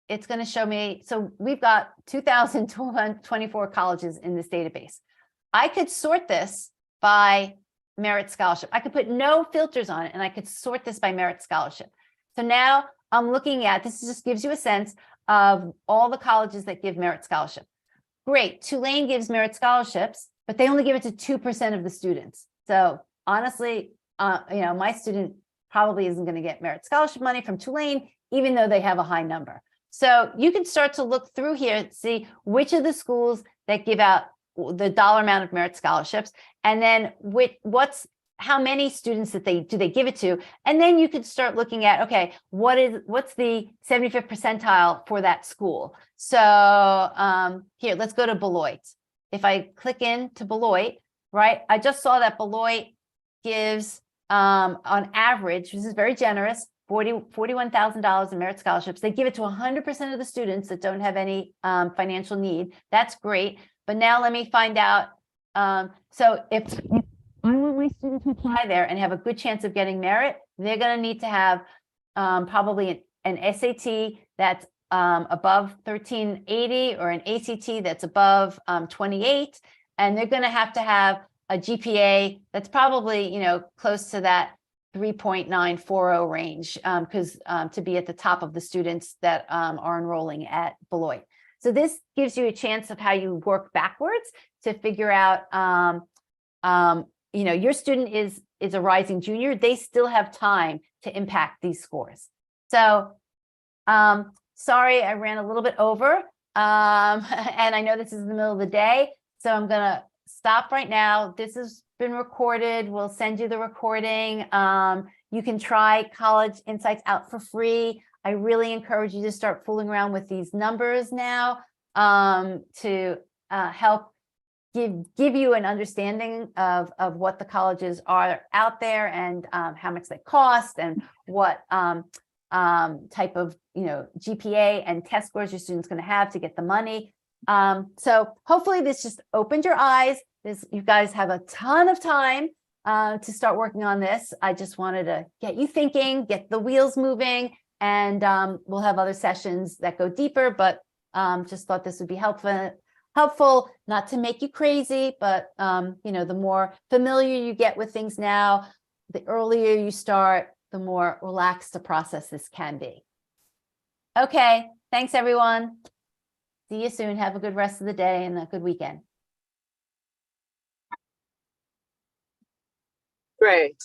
it's going to show me, so we've got 2,224 colleges in this database. I could sort this by merit scholarship. I could put no filters on it, and I could sort this by merit scholarship. So now I'm looking at, this just gives you a sense of all the colleges that give merit scholarship. Great, Tulane gives merit scholarships, but they only give it to 2% of the students. So honestly, my student probably isn't going to get merit scholarship money from Tulane, even though they have a high number. So you can start to look through here and see which of the schools that give out the dollar amount of merit scholarships, and then how many students that they give it to, and then you could start looking at, okay, what's the 75th percentile for that school? So here, let's go to Beloit. If I click into Beloit, right, I just saw that Beloit gives on average, this is very generous, $41,000 in merit scholarships. They give it to 100% of the students that don't have any financial need. That's great. But now let me find out. So if I want my students to apply there and have a good chance of getting merit, they're going to need to have probably an SAT that's above 1380 or an ACT that's above 28. And they're going to have a GPA that's probably, close to that 3.940 range because to be at the top of the students that are enrolling at Beloit. So this gives you a chance of how you work backwards to figure out, your student is a rising junior. They still have time to impact these scores. So sorry, I ran a little bit over. And I know this is in the middle of the day, so I'm going to stop right now. This has been recorded. We'll send you the recording. You can try College Insights out for free. I really encourage you to start fooling around with these numbers now to help give you an understanding of what the colleges are out there and how much they cost and what type of, GPA and test scores your student's going to have to get the money. So hopefully this just opened your eyes. You guys have a ton of time to start working on this. I just wanted to get you thinking, get the wheels moving, and we'll have other sessions that go deeper, but just thought this would be helpful, not to make you crazy, but the more familiar you get with things now, the earlier you start, the more relaxed the process this can be. Okay, thanks everyone. See you soon. Have a good rest of the day and a good weekend. Great.